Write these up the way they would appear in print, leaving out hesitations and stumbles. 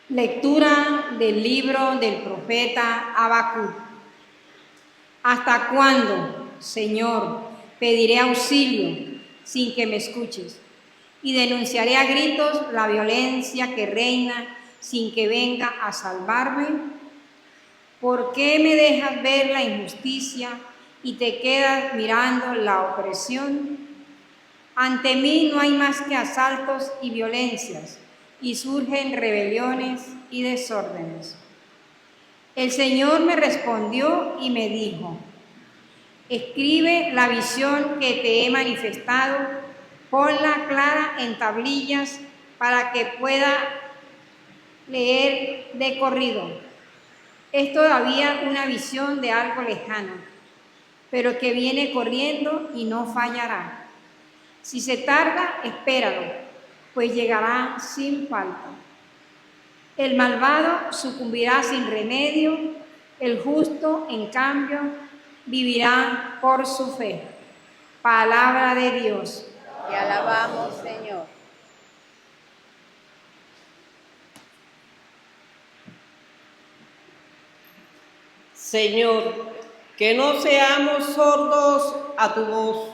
Lectura del libro del profeta Habacuc. ¿Hasta cuándo, Señor, pediré auxilio sin que me escuches? Y denunciaré a gritos la violencia que reina sin que venga a salvarme. ¿Por qué me dejas ver la injusticia y te quedas mirando la opresión? Ante mí no hay más que asaltos y violencias, y surgen rebeliones y desórdenes. El Señor me respondió y me dijo: escribe la visión que te he manifestado, ponla clara en tablillas para que pueda leer de corrido. Es todavía una visión de algo lejano, pero que viene corriendo y no fallará. Si se tarda, espéralo, pues llegará sin falta. El malvado sucumbirá sin remedio, el justo, en cambio, vivirá por su fe. Palabra de Dios. Te alabamos, Señor. Señor, que no seamos sordos a tu voz.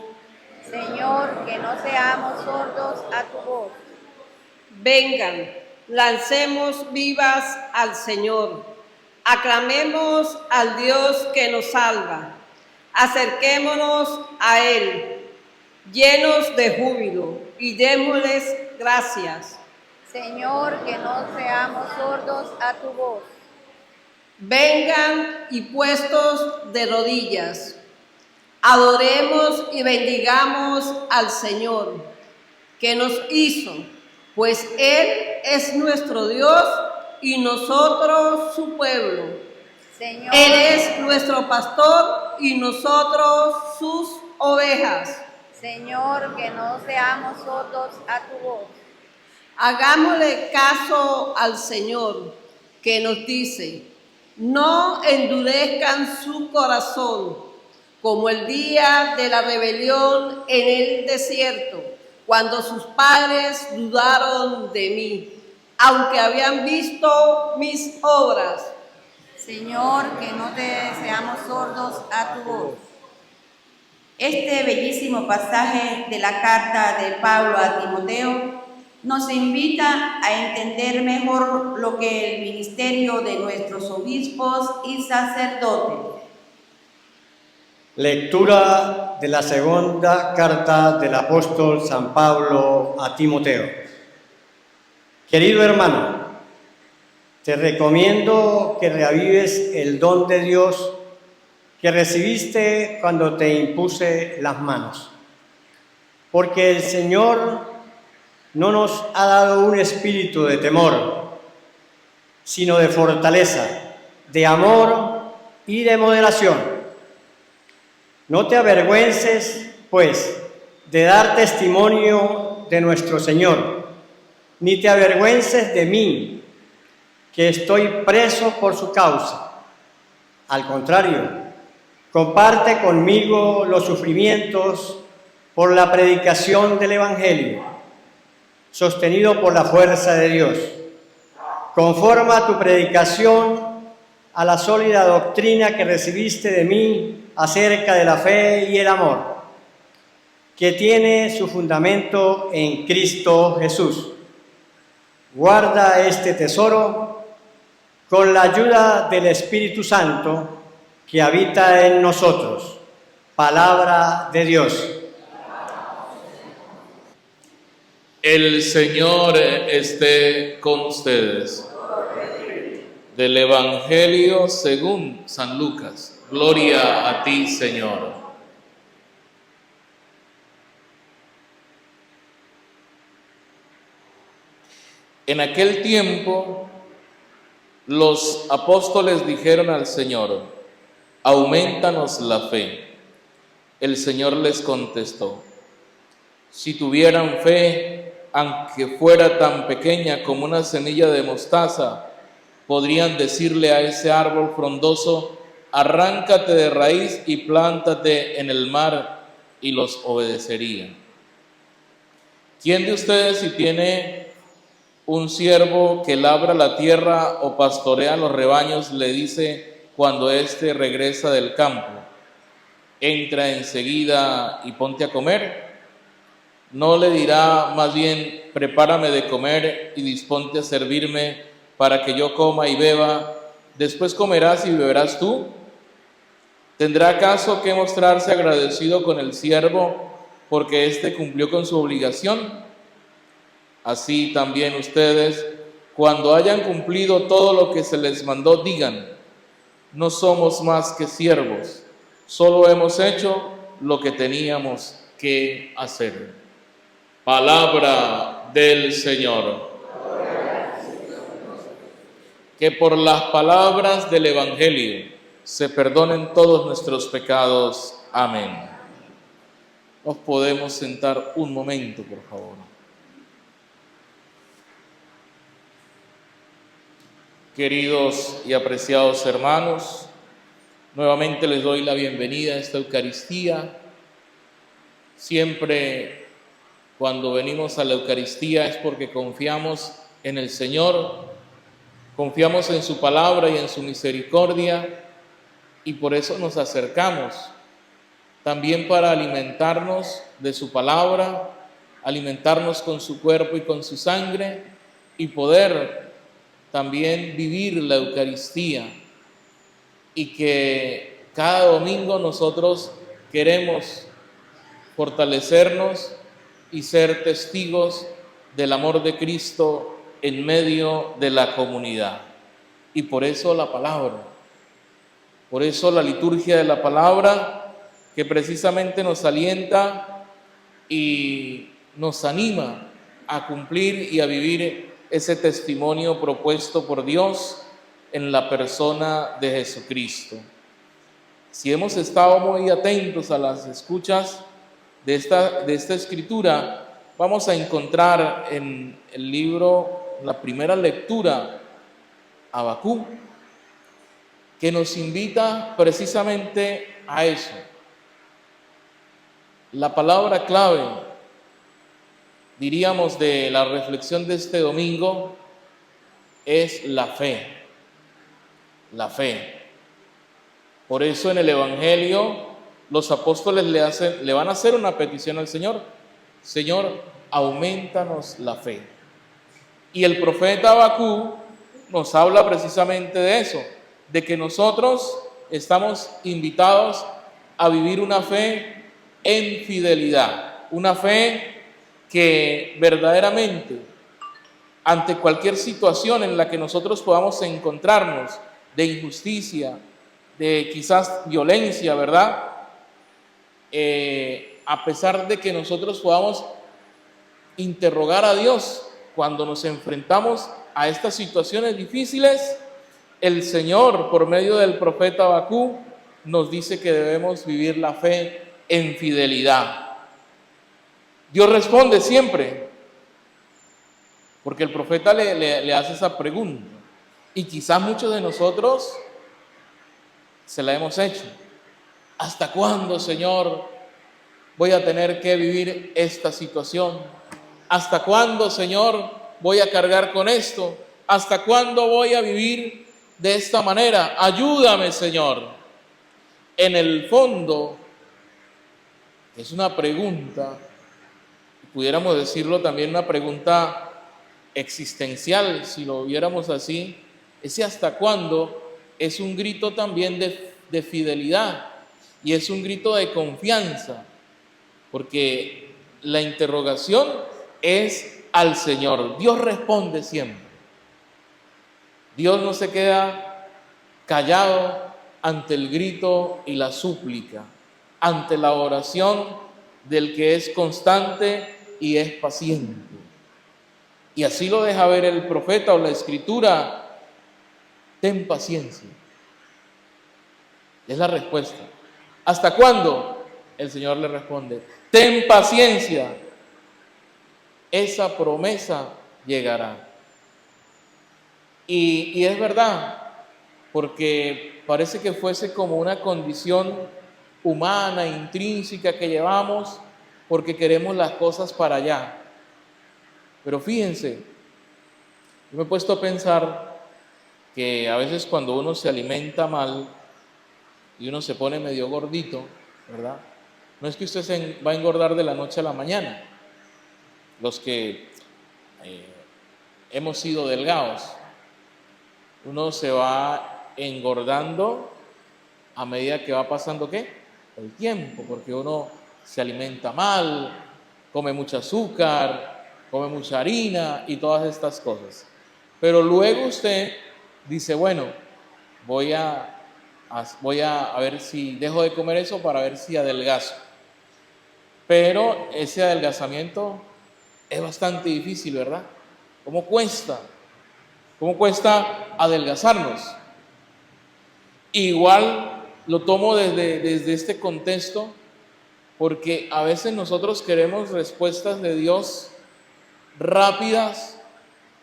Señor, que no seamos sordos a tu voz. Vengan, lancemos vivas al Señor. Aclamemos al Dios que nos salva. Acerquémonos a Él, llenos de júbilo, y démosles gracias. Señor, que no seamos sordos a tu voz. Vengan y puestos de rodillas, adoremos y bendigamos al Señor, que nos hizo, pues Él es nuestro Dios y nosotros su pueblo. Señor, Él es nuestro pastor y nosotros sus ovejas. Señor, que no seamos sordos a tu voz. Hagámosle caso al Señor, que nos dice: no endurezcan su corazón, como el día de la rebelión en el desierto, cuando sus padres dudaron de mí, aunque habían visto mis obras. Señor, que no te seamos sordos a tu voz. Este bellísimo pasaje de la carta de Pablo a Timoteo nos invita a entender mejor lo que el ministerio de nuestros obispos y sacerdotes. Lectura de la segunda carta del apóstol San Pablo a Timoteo. Querido hermano, te recomiendo que reavives el don de Dios que recibiste cuando te impuse las manos, porque el Señor no nos ha dado un espíritu de temor, sino de fortaleza, de amor y de moderación. No te avergüences, pues, de dar testimonio de nuestro Señor, ni te avergüences de mí, que estoy preso por su causa. Al contrario, comparte conmigo los sufrimientos por la predicación del Evangelio, sostenido por la fuerza de Dios. Conforma tu predicación a la sólida doctrina que recibiste de mí acerca de la fe y el amor, que tiene su fundamento en Cristo Jesús. Guarda este tesoro con la ayuda del Espíritu Santo que habita en nosotros. Palabra de Dios. El Señor esté con ustedes. Del Evangelio según San Lucas. Gloria a ti, Señor. En aquel tiempo, los apóstoles dijeron al Señor: aumentanos la fe. El Señor les contestó: si tuvieran fe, aunque fuera tan pequeña como una semilla de mostaza, podrían decirle a ese árbol frondoso: arráncate de raíz y plántate en el mar, y los obedecerían. ¿Quién de ustedes, si tiene Un siervo que labra la tierra o pastorea los rebaños le dice cuando éste regresa del campo: entra enseguida y ponte a comer. ¿No le dirá más bien: prepárame de comer y disponte a servirme para que yo coma y beba? Después comerás y beberás tú. ¿Tendrá acaso que mostrarse agradecido con el siervo porque éste cumplió con su obligación? Así también ustedes, cuando hayan cumplido todo lo que se les mandó, digan: no somos más que siervos, solo hemos hecho lo que teníamos que hacer. Palabra del Señor. Que por las palabras del Evangelio se perdonen todos nuestros pecados. Amén. Nos podemos sentar un momento, por favor. Queridos y apreciados hermanos, nuevamente les doy la bienvenida a esta Eucaristía. Siempre cuando venimos a la Eucaristía es porque confiamos en el Señor, confiamos en su palabra y en su misericordia, y por eso nos acercamos, también para alimentarnos de su palabra, alimentarnos con su cuerpo y con su sangre, y poder también vivir la Eucaristía, y que cada domingo nosotros queremos fortalecernos y ser testigos del amor de Cristo en medio de la comunidad. Y por eso la palabra, por eso la liturgia de la palabra, que precisamente nos alienta y nos anima a cumplir y a vivir ese testimonio propuesto por Dios en la persona de Jesucristo. Si hemos estado muy atentos a las escuchas de esta escritura, vamos a encontrar en el libro, la primera lectura, Habacuc, que nos invita precisamente a eso. La palabra clave, diríamos, de la reflexión de este domingo es la fe. La fe. Por eso en el Evangelio los apóstoles le van a hacer una petición al Señor: Señor, aumentanos la fe. Y el profeta Habacuc nos habla precisamente de eso, de que nosotros estamos invitados a vivir una fe en fidelidad, una fe que verdaderamente, ante cualquier situación en la que nosotros podamos encontrarnos, de injusticia, de quizás violencia, ¿verdad? A pesar de que nosotros podamos interrogar a Dios cuando nos enfrentamos a estas situaciones difíciles, el Señor, por medio del profeta Habacuc, nos dice que debemos vivir la fe en fidelidad. Dios responde siempre, porque el profeta le hace esa pregunta, y quizás muchos de nosotros se la hemos hecho. ¿Hasta cuándo, Señor, voy a tener que vivir esta situación? ¿Hasta cuándo, Señor, voy a cargar con esto? ¿Hasta cuándo voy a vivir de esta manera? Ayúdame, Señor. En el fondo, es una pregunta, pudiéramos decirlo también una pregunta existencial, si lo viéramos así. Ese hasta cuándo es un grito también de fidelidad, y es un grito de confianza, porque la interrogación es al Señor. Dios responde siempre. Dios no se queda callado ante el grito y la súplica, ante la oración del que es constante y es paciente. Y así lo deja ver el profeta o la escritura: ten paciencia. Es la respuesta. ¿Hasta cuándo? El Señor le responde: ten paciencia. Esa promesa llegará. Y es verdad, porque parece que fuese como una condición humana, intrínseca que llevamos, porque queremos las cosas para allá. Pero fíjense, Yo me he puesto a pensar que a veces cuando uno se alimenta mal y uno se pone medio gordito, ¿verdad? No es que usted se va a engordar de la noche a la mañana. Los que hemos sido delgados, uno se va engordando a medida que va pasando ¿qué? El tiempo, porque uno se alimenta mal, come mucho azúcar, come mucha harina y todas estas cosas. Pero luego usted dice, bueno, voy a ver si dejo de comer eso para ver si adelgazo. Pero ese adelgazamiento es bastante difícil, ¿verdad? ¿Cómo cuesta? ¿Cómo cuesta adelgazarnos? Igual lo tomo desde este contexto, porque a veces nosotros queremos respuestas de Dios rápidas,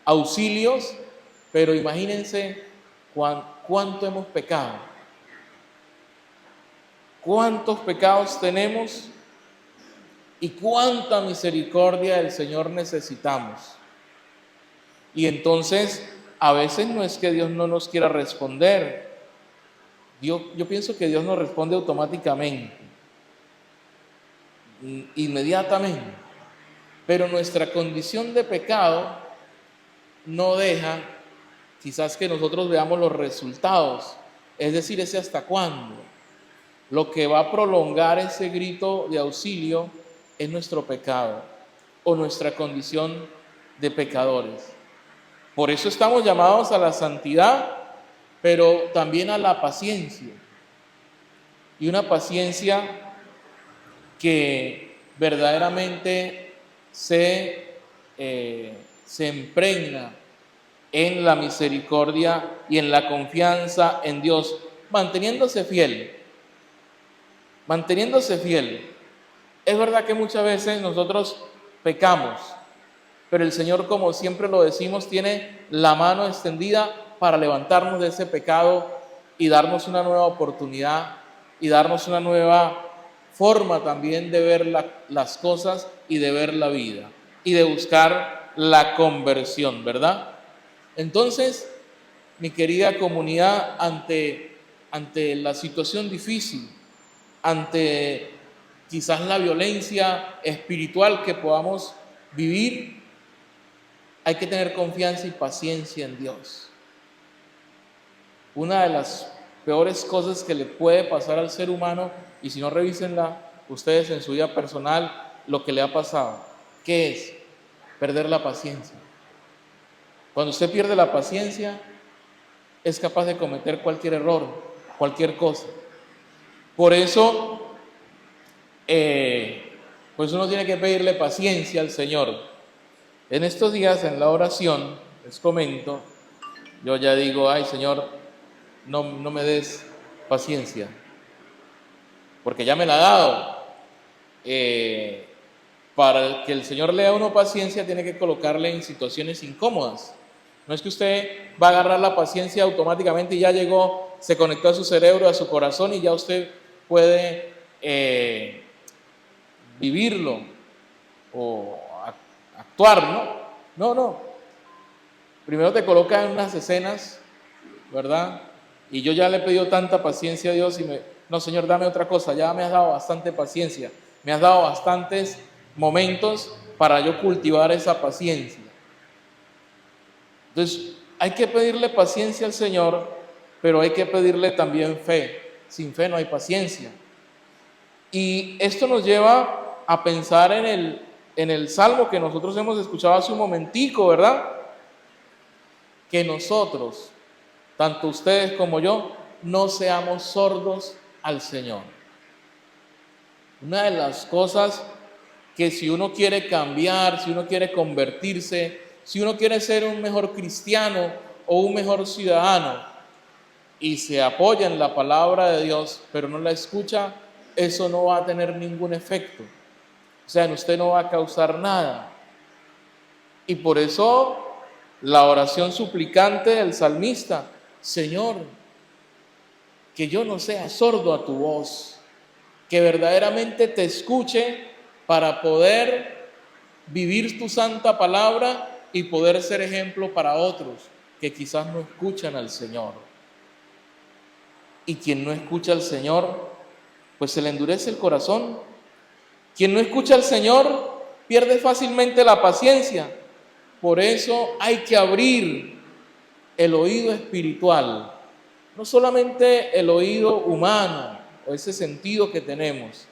auxilios, pero imagínense cuánto hemos pecado, cuántos pecados tenemos y cuánta misericordia del Señor necesitamos. Y entonces a veces no es que Dios no nos quiera responder. Yo pienso que Dios nos responde automáticamente, inmediatamente, pero nuestra condición de pecado no deja quizás que nosotros veamos los resultados, es decir, ese hasta cuándo. Lo que va a prolongar ese grito de auxilio es nuestro pecado o nuestra condición de pecadores. Por eso estamos llamados a la santidad, pero también a la paciencia. Y una paciencia que verdaderamente se impregna en la misericordia y en la confianza en Dios, manteniéndose fiel. Manteniéndose fiel. Es verdad que muchas veces nosotros pecamos, pero el Señor, como siempre lo decimos, tiene la mano extendida para levantarnos de ese pecado y darnos una nueva oportunidad y darnos una nueva forma también de ver las cosas y de ver la vida y de buscar la conversión, ¿verdad? Entonces, mi querida comunidad, ante la situación difícil, ante quizás la violencia espiritual que podamos vivir, hay que tener confianza y paciencia en Dios. Una de las peores cosas que le puede pasar al ser humano, y si no, revísenla ustedes en su vida personal, lo que le ha pasado, ¿qué es? Perder la paciencia. Cuando usted pierde la paciencia, es capaz de cometer cualquier error, cualquier cosa. Por eso, pues uno tiene que pedirle paciencia al Señor. En estos días, en la oración, les comento, yo ya digo, ay Señor, no me des paciencia, porque ya me la ha dado. Para que el Señor le dé a uno paciencia, tiene que colocarle en situaciones incómodas. No es que usted va a agarrar la paciencia automáticamente y ya llegó, se conectó a su cerebro, a su corazón y ya usted puede vivirlo o actuar, ¿no? No. Primero te coloca en unas escenas, ¿verdad? Y yo ya le he pedido tanta paciencia a Dios no, Señor, dame otra cosa, ya me has dado bastante paciencia, me has dado bastantes momentos para yo cultivar esa paciencia. Entonces, hay que pedirle paciencia al Señor, pero hay que pedirle también fe. Sin fe no hay paciencia. Y esto nos lleva a pensar en el salmo que nosotros hemos escuchado hace un momentico, ¿verdad? Que nosotros, tanto ustedes como yo, no seamos sordos al Señor. Una de las cosas que si uno quiere cambiar, si uno quiere convertirse, si uno quiere ser un mejor cristiano o un mejor ciudadano y se apoya en la palabra de Dios, pero no la escucha, eso no va a tener ningún efecto. O sea, en usted no va a causar nada. Y por eso la oración suplicante del salmista, Señor, que yo no sea sordo a tu voz, que verdaderamente te escuche para poder vivir tu santa palabra y poder ser ejemplo para otros que quizás no escuchan al Señor. Y quien no escucha al Señor, pues se le endurece el corazón. Quien no escucha al Señor pierde fácilmente la paciencia. Por eso hay que abrir el oído espiritual, no solamente el oído humano o ese sentido que tenemos,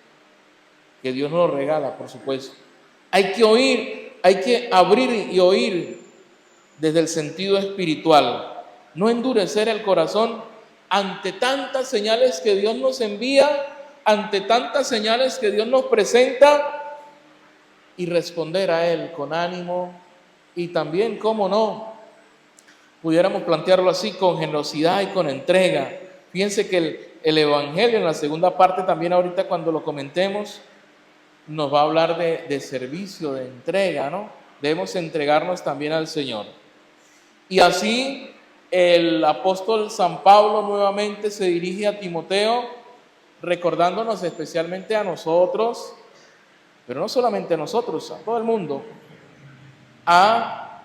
que Dios nos lo regala, por supuesto. Hay que oír, hay que abrir y oír desde el sentido espiritual, no endurecer el corazón ante tantas señales que Dios nos envía, ante tantas señales que Dios nos presenta, y responder a Él con ánimo y también, cómo no, pudiéramos plantearlo así, con generosidad y con entrega. Fíjense que el Evangelio en la segunda parte, también ahorita cuando lo comentemos, nos va a hablar de servicio, de entrega, ¿no? Debemos entregarnos también al Señor. Y así el apóstol San Pablo nuevamente se dirige a Timoteo, recordándonos especialmente a nosotros, pero no solamente a nosotros, a todo el mundo, a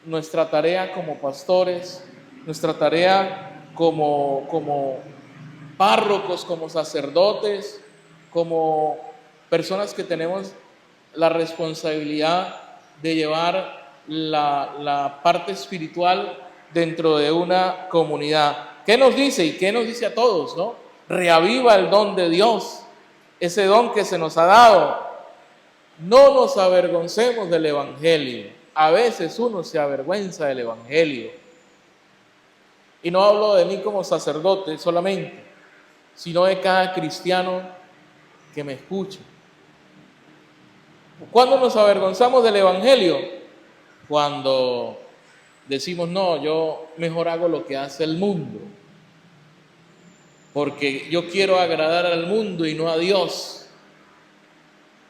nuestra tarea como pastores, nuestra tarea como párrocos, como sacerdotes, como personas que tenemos la responsabilidad de llevar la parte espiritual dentro de una comunidad. ¿Qué nos dice? Y qué nos dice a todos, ¿no? Reaviva el don de Dios, ese don que se nos ha dado. No nos avergoncemos del Evangelio. A veces uno se avergüenza del Evangelio. Y no hablo de mí como sacerdote solamente, sino de cada cristiano que me escucha. ¿Cuándo nos avergonzamos del Evangelio? Cuando decimos, no, yo mejor hago lo que hace el mundo, porque yo quiero agradar al mundo y no a Dios,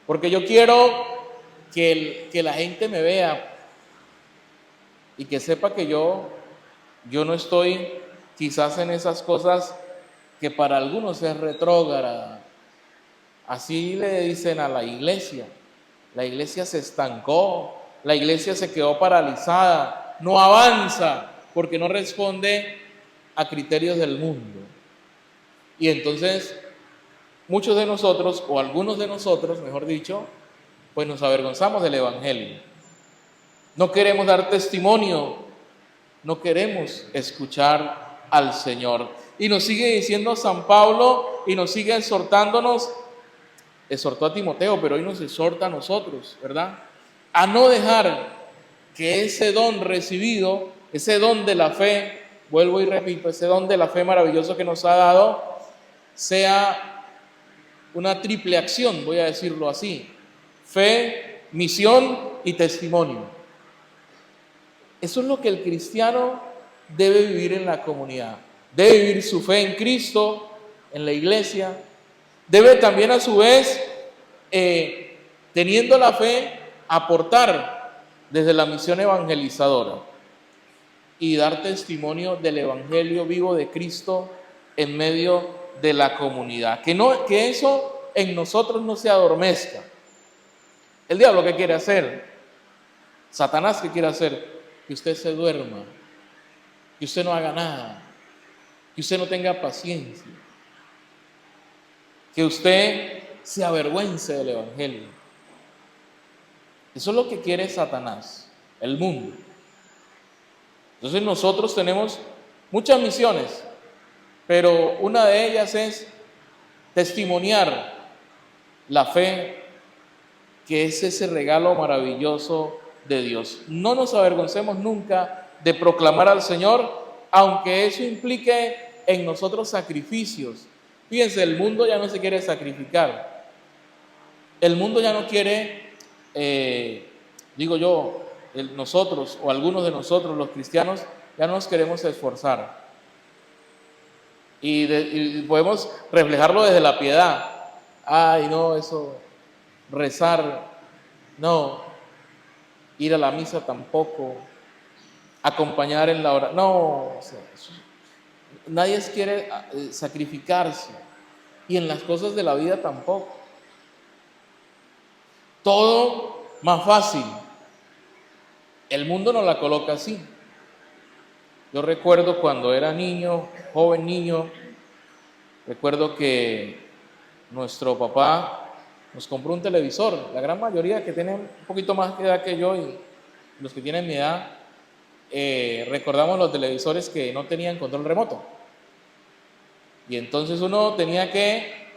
porque yo quiero que la gente me vea y que sepa que yo no estoy quizás en esas cosas que para algunos es retrógrada. Así le dicen a la iglesia. La iglesia se estancó, la iglesia se quedó paralizada, no avanza porque no responde a criterios del mundo. Y entonces muchos de nosotros, o algunos de nosotros, mejor dicho, pues nos avergonzamos del Evangelio. No queremos dar testimonio, no queremos escuchar al Señor. Y nos sigue diciendo San Pablo y nos sigue exhortándonos. Exhortó a Timoteo, pero hoy nos exhorta a nosotros, ¿verdad? A no dejar que ese don recibido, ese don de la fe, vuelvo y repito, ese don de la fe maravilloso que nos ha dado, sea una triple acción, voy a decirlo así: fe, misión y testimonio. Eso es lo que el cristiano debe vivir en la comunidad. Debe vivir su fe en Cristo, en la iglesia. Debe también a su vez, teniendo la fe, aportar desde la misión evangelizadora y dar testimonio del Evangelio vivo de Cristo en medio de la comunidad. Que eso en nosotros no se adormezca. El diablo, ¿qué quiere hacer? Satanás, ¿qué quiere hacer? Que usted se duerma, que usted no haga nada, que usted no tenga paciencia, que usted se avergüence del Evangelio. Eso es lo que quiere Satanás, el mundo. Entonces nosotros tenemos muchas misiones, pero una de ellas es testimoniar la fe, que es ese regalo maravilloso de Dios. No nos avergoncemos nunca de proclamar al Señor, aunque eso implique en nosotros sacrificios. Fíjense, el mundo ya no se quiere sacrificar. El mundo ya no quiere, nosotros o algunos de nosotros, los cristianos, ya no nos queremos esforzar. Y podemos reflejarlo desde la piedad. Ay, no, eso, rezar, no, ir a la misa tampoco, acompañar en la oración, no, o sea, nadie quiere sacrificarse, y en las cosas de la vida tampoco. Todo más fácil. El mundo nos la coloca así. Yo recuerdo cuando era niño, joven niño, recuerdo que nuestro papá nos compró un televisor. La gran mayoría que tienen un poquito más de edad que yo y los que tienen mi edad, recordamos los televisores que no tenían control remoto. Y entonces uno tenía que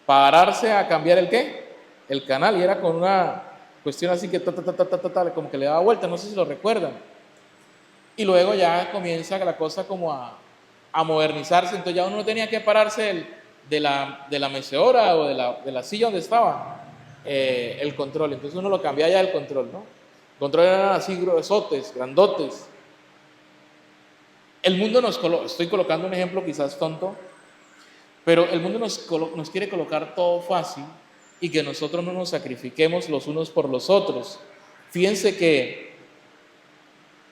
pararse a cambiar el ¿qué? El canal, y era con una cuestión así que como que le daba vuelta, no sé si lo recuerdan. Y luego ya comienza la cosa como a modernizarse, entonces ya uno no tenía que pararse de la mecedora o de la silla donde estaba el control, entonces uno lo cambiaba ya el control, ¿no? El control eran así gruesotes, grandotes. El mundo estoy colocando un ejemplo quizás tonto, pero el mundo nos quiere colocar todo fácil y que nosotros no nos sacrifiquemos los unos por los otros. Fíjense que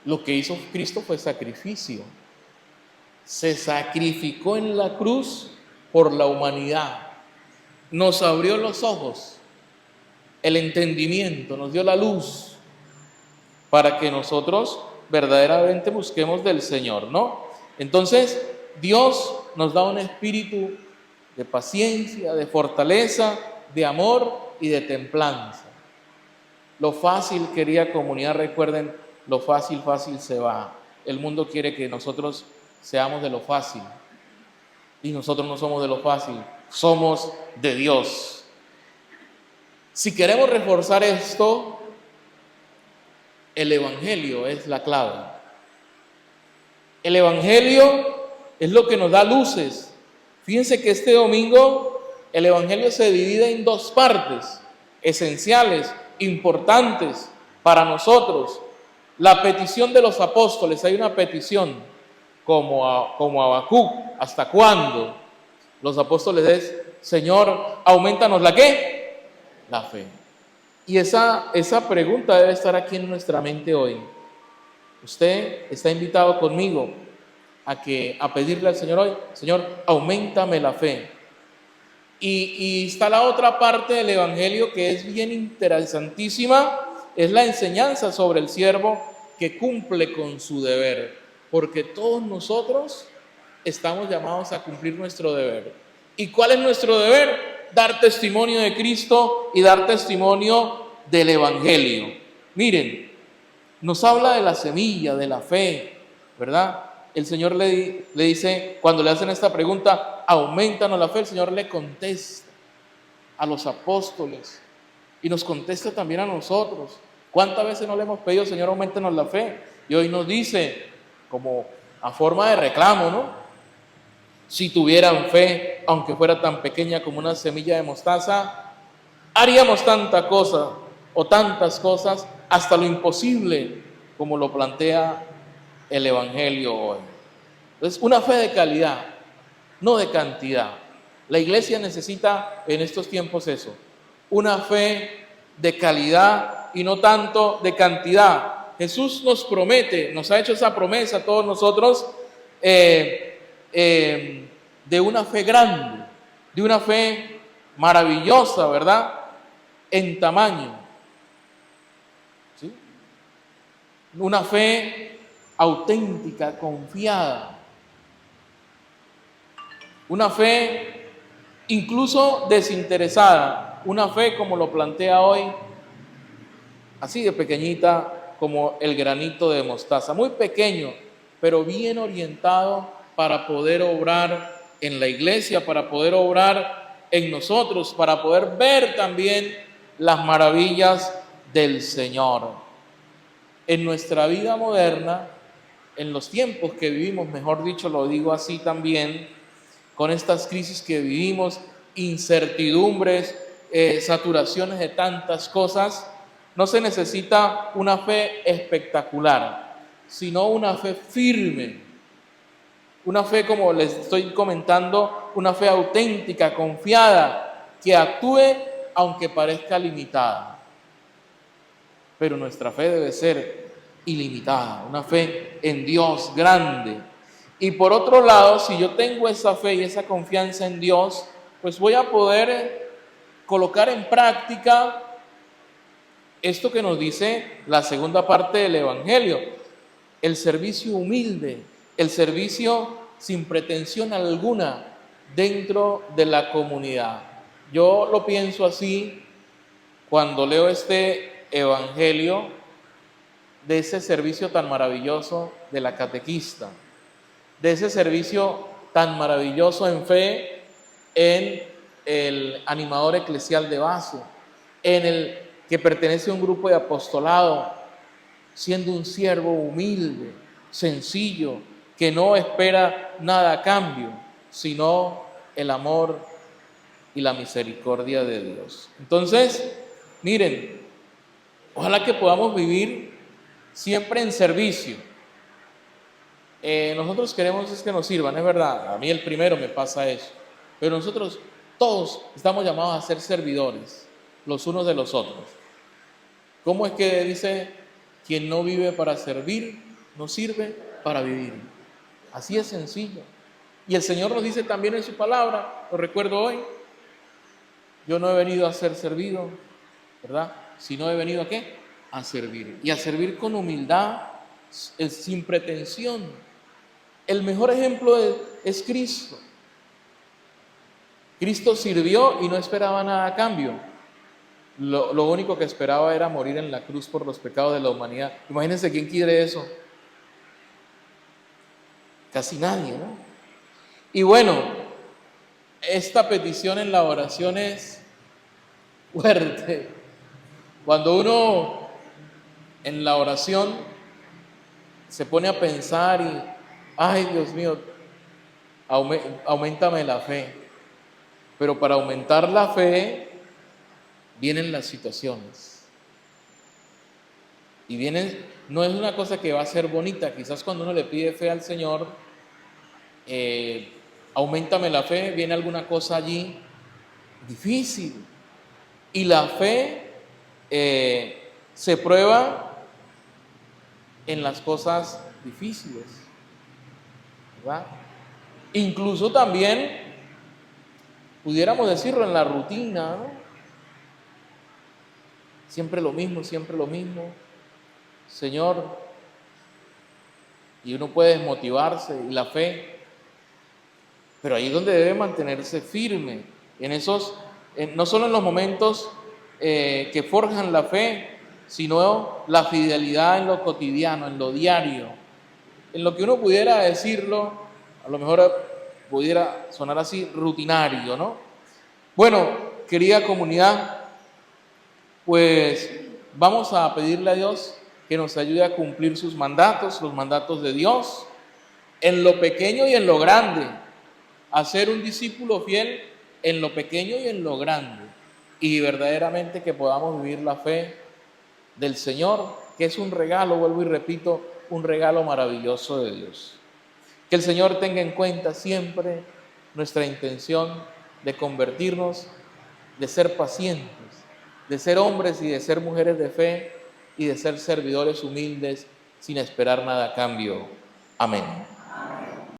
lo que hizo Cristo fue sacrificio. Se sacrificó en la cruz por la humanidad. Nos abrió los ojos, el entendimiento, nos dio la luz para que nosotros verdaderamente busquemos del Señor, ¿no? Entonces, Dios nos da un espíritu de paciencia, de fortaleza, de amor y de templanza. Lo fácil, querida comunidad, recuerden, lo fácil se va. El mundo quiere que nosotros seamos de lo fácil y nosotros no somos de lo fácil, somos de Dios. Si queremos reforzar esto, el Evangelio es la clave. El Evangelio es lo que nos da luces. Fíjense que este domingo el Evangelio se divide en dos partes esenciales, importantes para nosotros. La petición de los apóstoles, hay una petición como Habacuc, ¿hasta cuándo? Los apóstoles es, Señor, aumentanos ¿la qué? La fe. Y esa pregunta debe estar aquí en nuestra mente hoy. Usted está invitado conmigo a pedirle al Señor hoy, Señor, auméntame la fe. Y está la otra parte del Evangelio que es bien interesantísima, es la enseñanza sobre el siervo que cumple con su deber, porque todos nosotros estamos llamados a cumplir nuestro deber. ¿Y cuál es nuestro deber? Dar testimonio de Cristo y dar testimonio del Evangelio. Miren, nos habla de la semilla, de la fe, ¿verdad? El Señor le dice, cuando le hacen esta pregunta, aumentanos la fe, el Señor le contesta a los apóstoles y nos contesta también a nosotros. ¿Cuántas veces no le hemos pedido, Señor, aumentanos la fe? Y hoy nos dice, como a forma de reclamo, ¿no? Si tuvieran fe, aunque fuera tan pequeña como una semilla de mostaza, haríamos tanta cosa o tantas cosas, hasta lo imposible, como lo plantea el Evangelio hoy. Entonces, una fe de calidad, no de cantidad. La iglesia necesita en estos tiempos eso, una fe de calidad y no tanto de cantidad. Jesús nos promete, nos ha hecho esa promesa a todos nosotros de una fe grande, de una fe maravillosa, ¿verdad? En tamaño. ¿Sí? Una fe auténtica, confiada. Una fe incluso desinteresada. Una fe como lo plantea hoy, así de pequeñita como el granito de mostaza. Muy pequeño, pero bien orientado para poder obrar en la iglesia, para poder obrar en nosotros, para poder ver también las maravillas del Señor. En nuestra vida moderna, en los tiempos que vivimos, mejor dicho, lo digo así también, con estas crisis que vivimos, incertidumbres, saturaciones de tantas cosas, no se necesita una fe espectacular, sino una fe firme, una fe, como les estoy comentando, una fe auténtica, confiada, que actúe aunque parezca limitada. Pero nuestra fe debe ser ilimitada, una fe en Dios grande. Y por otro lado, si yo tengo esa fe y esa confianza en Dios, pues voy a poder colocar en práctica esto que nos dice la segunda parte del Evangelio, el servicio humilde, el servicio sin pretensión alguna dentro de la comunidad. Yo lo pienso así cuando leo este Evangelio de ese servicio tan maravilloso de la catequista, de ese servicio tan maravilloso en fe en el animador eclesial de base, en el que pertenece a un grupo de apostolado, siendo un siervo humilde, sencillo, que no espera nada a cambio, sino el amor y la misericordia de Dios. Entonces, miren, ojalá que podamos vivir siempre en servicio. Nosotros queremos es que nos sirvan, es verdad, a mí el primero me pasa eso, pero nosotros todos estamos llamados a ser servidores los unos de los otros. ¿Cómo es que dice, quien no vive para servir, no sirve para vivir? Así es sencillo. Y el Señor nos dice también en su palabra, lo recuerdo hoy, yo no he venido a ser servido, ¿verdad? Sino he venido ¿a qué? A servir. Y a servir con humildad, sin pretensión. El mejor ejemplo es Cristo. Cristo sirvió y no esperaba nada a cambio. Lo único que esperaba era morir en la cruz por los pecados de la humanidad. Imagínense quién quiere eso. Casi nadie, ¿no? Y bueno, esta petición en la oración es fuerte. Cuando uno en la oración se pone a pensar y, ay Dios mío, auméntame la fe. Pero para aumentar la fe vienen las situaciones. Y vienen, no es una cosa que va a ser bonita. Quizás cuando uno le pide fe al Señor, auméntame la fe, viene alguna cosa allí difícil. Y la fe se prueba en las cosas difíciles, ¿verdad? Incluso también, pudiéramos decirlo, en la rutina, ¿no? Siempre lo mismo, Señor, y uno puede desmotivarse, y la fe, pero ahí es donde debe mantenerse firme, en esos, no solo en los momentos que forjan la fe, sino la fidelidad en lo cotidiano, en lo diario, en lo que uno pudiera decirlo, a lo mejor pudiera sonar así, rutinario, ¿no? Bueno, querida comunidad, pues vamos a pedirle a Dios que nos ayude a cumplir sus mandatos, los mandatos de Dios, en lo pequeño y en lo grande, a ser un discípulo fiel en lo pequeño y en lo grande, y verdaderamente que podamos vivir la fe del Señor, que es un regalo, vuelvo y repito, un regalo maravilloso de Dios. Que el Señor tenga en cuenta siempre nuestra intención de convertirnos, de ser pacientes, de ser hombres y de ser mujeres de fe y de ser servidores humildes sin esperar nada a cambio. Amén.